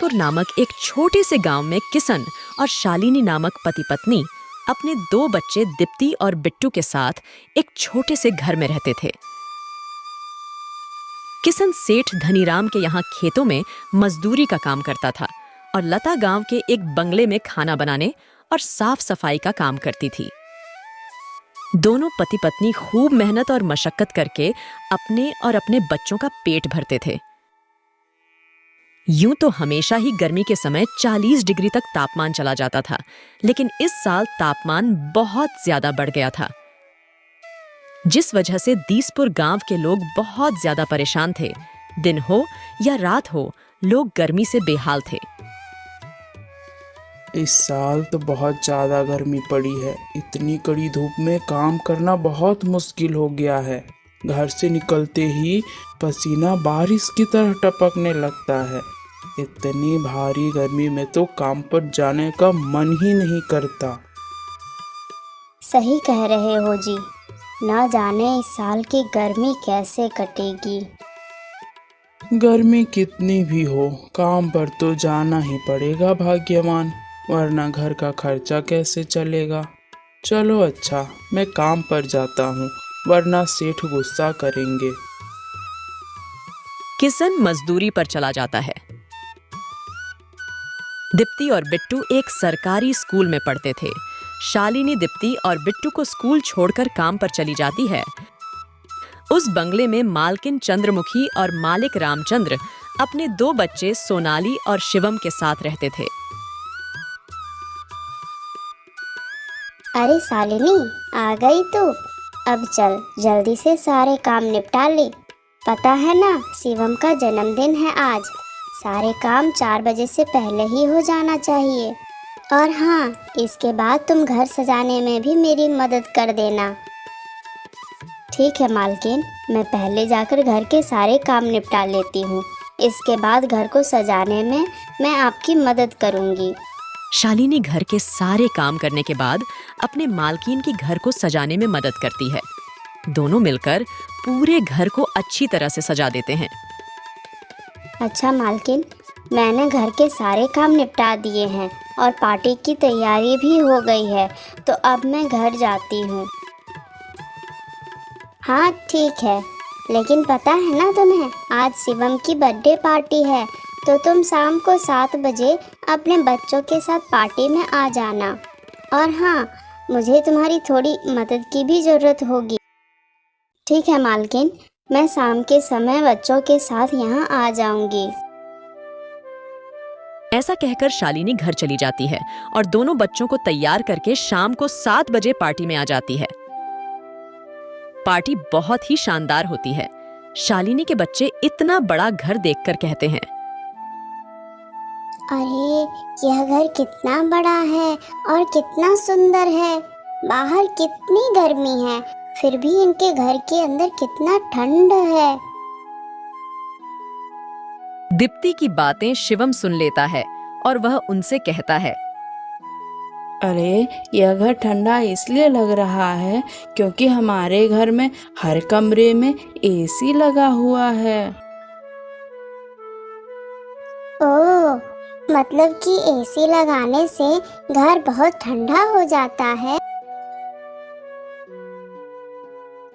दीसपुर नामक एक छोटे से गांव में किशन और शालिनी नामक पति पत्नी अपने 2 बच्चे दीप्ति और बिट्टू के साथ एक छोटे से घर में रहते थे। किशन सेठ धनीराम के यहाँ खेतों में मजदूरी का काम करता था और लता गांव के एक बंगले में खाना बनाने और साफ सफाई का काम करती थी। दोनों पति पत्नी खूब मेहनत और मशक्कत करके अपने और अपने बच्चों का पेट भरते थे। यूं तो हमेशा ही गर्मी के समय 40 डिग्री तक तापमान चला जाता था, लेकिन इस साल तापमान बहुत ज्यादा बढ़ गया था, जिस वजह से दीसपुर गांव के लोग बहुत ज्यादा परेशान थे। दिन हो या रात हो, लोग गर्मी से बेहाल थे। इस साल तो बहुत ज़्यादा गर्मी पड़ी है। इतनी कड़ी धूप में काम करना बहुत मुश्किल हो गया है। घर से निकलते ही पसीना बारिश की तरह टपकने लगता है। इतनी भारी गर्मी में तो काम पर जाने का मन ही नहीं करता। सही कह रहे हो जी, ना जाने इस साल की गर्मी कैसे कटेगी। गर्मी कितनी भी हो, काम पर तो जाना ही पड़ेगा भाग्यवान, वरना घर का खर्चा कैसे चलेगा। चलो अच्छा, मैं काम पर जाता हूँ, वरना सेठ गुस्सा करेंगे। किशन मजदूरी पर चला जाता है। दीप्ति और बिट्टू एक सरकारी स्कूल में पढ़ते थे। शालिनी दीप्ति और बिट्टू को स्कूल छोड़कर काम पर चली जाती है। उस बंगले में मालकिन चंद्रमुखी और मालिक रामचंद्र अपने 2 बच्चे सोनाली और शिवम के साथ रहते थे। अरे शालिनी, आ गई तू। अब चल जल्दी से सारे काम निपटा ले। पता है ना, शिवम का जन्मदिन है आज। सारे काम 4 बजे से पहले ही हो जाना चाहिए। और हाँ, इसके बाद तुम घर सजाने में भी मेरी मदद कर देना। ठीक है मालकिन, मैं पहले जाकर घर के सारे काम निपटा लेती हूँ। इसके बाद घर को सजाने में मैं आपकी मदद करूँगी। शालिनी घर के सारे काम करने के बाद अपने मालकिन की घर को सजाने में मदद करती है। दोनों मिलकर पूरे घर को अच्छी तरह से सजा देते हैं। अच्छा मालकिन, मैंने घर के सारे काम निपटा दिए हैं और पार्टी की तैयारी भी हो गई है, तो अब मैं घर जाती हूँ। हाँ ठीक है, लेकिन पता है ना तुम्हें, आज शिवम की बर्थडे पार्टी है, तो तुम शाम को 7 बजे अपने बच्चों के साथ पार्टी में आ जाना। और हाँ, मुझे तुम्हारी थोड़ी मदद की भी ज़रूरत होगी। ठीक है मालकिन, मैं शाम के समय बच्चों के साथ यहाँ आ जाऊंगी। ऐसा कहकर शालिनी घर चली जाती है और दोनों बच्चों को तैयार करके शाम को 7 बजे पार्टी में आ जाती है। पार्टी बहुत ही शानदार होती है। शालिनी के बच्चे इतना बड़ा घर देखकर कहते हैं, अरे यह घर कितना बड़ा है और कितना सुंदर है। बाहर कितनी गर्मी है, फिर भी इनके घर के अंदर कितना ठंड है। दीप्ति की बातें शिवम सुन लेता है और वह उनसे कहता है, अरे यह घर ठंडा इसलिए लग रहा है क्योंकि हमारे घर में हर कमरे में एसी लगा हुआ है। ओह, मतलब कि एसी लगाने से घर बहुत ठंडा हो जाता है।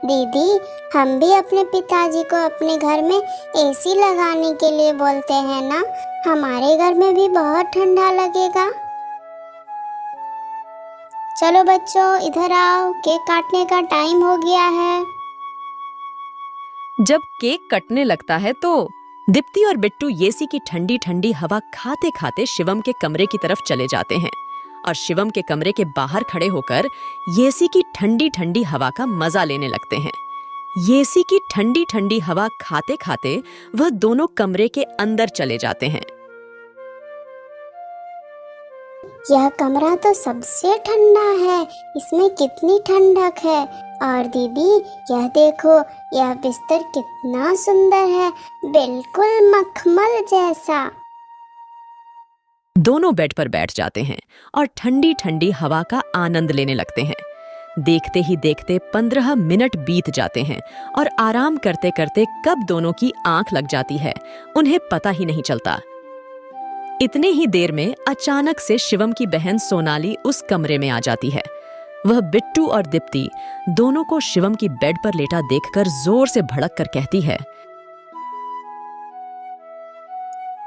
दीदी, हम भी अपने पिताजी को अपने घर में एसी लगाने के लिए बोलते हैं ना, हमारे घर में भी बहुत ठंडा लगेगा। चलो बच्चों, इधर आओ, केक काटने का टाइम हो गया है। जब केक कटने लगता है तो दीप्ति और बिट्टू एसी की ठंडी ठंडी हवा खाते खाते शिवम के कमरे की तरफ चले जाते हैं और शिवम के कमरे के बाहर खड़े होकर एसी की ठंडी ठंडी हवा का मजा लेने लगते हैं। एसी की ठंडी ठंडी हवा खाते खाते वह दोनों कमरे के अंदर चले जाते हैं। यह कमरा तो सबसे ठंडा है, इसमें कितनी ठंडक है। और दीदी, यह देखो, यह बिस्तर कितना सुंदर है, बिल्कुल मखमल जैसा। दोनों बेड पर बैठ जाते हैं और ठंडी ठंडी हवा का आनंद लेने लगते हैं। देखते ही देखते 15 मिनट बीत जाते हैं और आराम करते करते कब दोनों की आंख लग जाती है, उन्हें पता ही नहीं चलता। इतने ही देर में अचानक से शिवम की बहन सोनाली उस कमरे में आ जाती है। वह बिट्टू और दीप्ति दोनों को शिवम की बेड पर लेटा देखकर जोर से भड़क कर कहती है,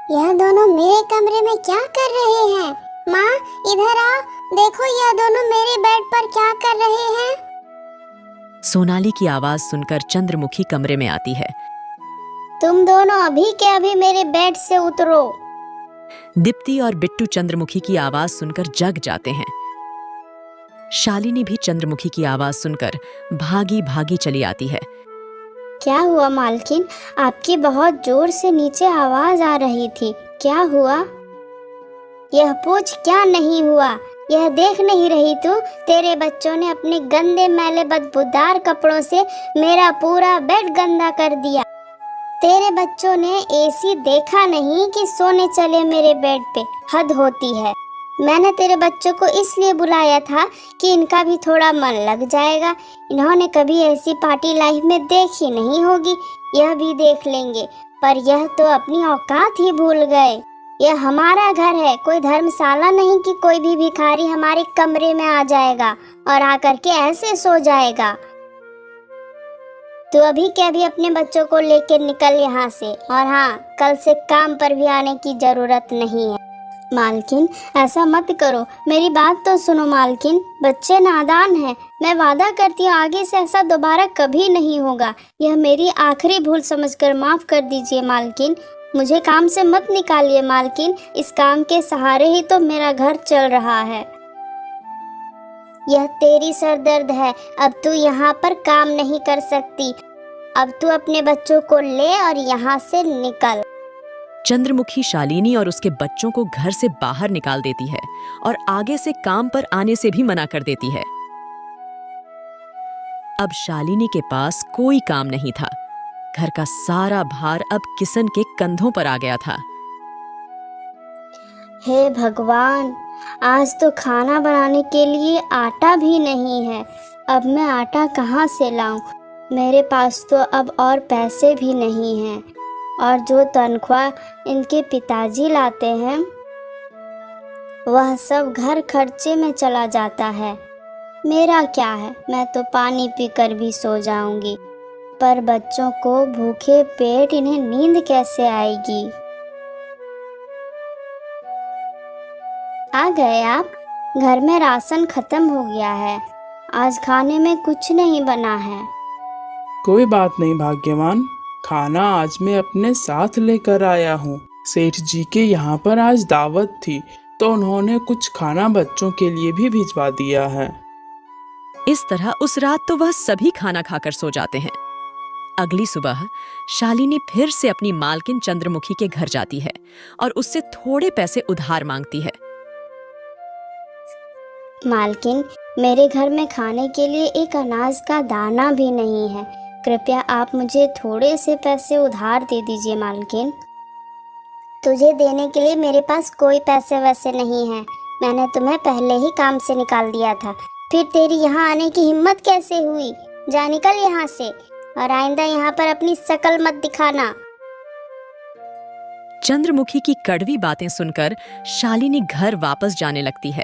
यह दोनों मेरे कमरे में क्या कर रहे हैं? माँ, इधर आओ, देखो यह दोनों मेरे बेड पर क्या कर रहे हैं। सोनाली की आवाज सुनकर चंद्रमुखी कमरे में आती है। तुम दोनों अभी के अभी मेरे बेड से उतरो। दीप्ति और बिट्टू चंद्रमुखी की आवाज सुनकर जग जाते हैं। शालिनी भी चंद्रमुखी की आवाज सुनकर भागी भागी चली आती है। क्या हुआ मालकिन? आपकी बहुत जोर से नीचे आवाज आ रही थी, क्या हुआ? यह पूछ क्या नहीं हुआ? यह देख नहीं रही तू? तेरे बच्चों ने अपने गंदे मैले बदबूदार कपड़ों से मेरा पूरा बेड गंदा कर दिया। तेरे बच्चों ने एसी देखा नहीं कि सोने चले मेरे बेड पे, हद होती है। मैंने तेरे बच्चों को इसलिए बुलाया था कि इनका भी थोड़ा मन लग जाएगा। इन्होंने कभी ऐसी पार्टी लाइफ में देखी नहीं होगी, यह भी देख लेंगे। पर यह तो अपनी औकात ही भूल गए। यह हमारा घर है, कोई धर्मशाला नहीं कि कोई भी भिखारी हमारे कमरे में आ जाएगा और आकर के ऐसे सो जाएगा। तू अभी के अभी अपने बच्चों को लेकर निकल यहाँ से, और हाँ, कल से काम पर भी आने की जरूरत नहीं है। मालकिन, ऐसा मत करो, मेरी बात तो सुनो मालकिन। बच्चे नादान हैं, मैं वादा करती हूँ आगे से ऐसा दोबारा कभी नहीं होगा। यह मेरी आखिरी भूल समझकर माफ कर दीजिए मालकिन। मुझे काम से मत निकालिए मालकिन, इस काम के सहारे ही तो मेरा घर चल रहा है। यह तेरी सरदर्द है, अब तू यहाँ पर काम नहीं कर सकती। अब तू अपने बच्चों को ले और यहाँ से निकल। चंद्रमुखी शालिनी और उसके बच्चों को घर से बाहर निकाल देती है और आगे से काम पर आने से भी मना कर देती है। अब शालिनी के पास कोई काम नहीं था। घर का सारा भार अब किशन के कंधों पर आ गया था। हे भगवान, आज तो खाना बनाने के लिए आटा भी नहीं है। अब मैं आटा कहाँ से लाऊं? मेरे पास तो अब और पैसे भी नहीं हैं, और जो तनख्वाह इनके पिताजी लाते हैं वह सब घर खर्चे में चला जाता है। मेरा क्या है, मैं तो पानी पीकर भी सो जाऊंगी। पर बच्चों को भूखे पेट इन्हें नींद कैसे आएगी? आ गए आप? घर में राशन खत्म हो गया है, आज खाने में कुछ नहीं बना है। कोई बात नहीं भाग्यवान, खाना आज मैं अपने साथ लेकर आया हूँ। सेठ जी के यहाँ पर आज दावत थी, तो उन्होंने कुछ खाना बच्चों के लिए भी भिजवा दिया है। इस तरह उस रात तो वह सभी खाना खाकर सो जाते हैं। अगली सुबह शालिनी फिर से अपनी मालकिन चंद्रमुखी के घर जाती है और उससे थोड़े पैसे उधार मांगती है। मालकिन, मेरे घर में खाने के लिए एक अनाज का दाना भी नहीं है। कृपया आप मुझे थोड़े से पैसे उधार दे दीजिए मालकिन। तुझे देने के लिए मेरे पास कोई पैसे वैसे नहीं है। मैंने तुम्हें पहले ही काम से निकाल दिया था, फिर तेरी यहाँ आने की हिम्मत कैसे हुई? जा निकल यहाँ से, और आइंदा यहाँ पर अपनी शकल मत दिखाना। चंद्रमुखी की कड़वी बातें सुनकर शालिनी घर वापस जाने लगती है।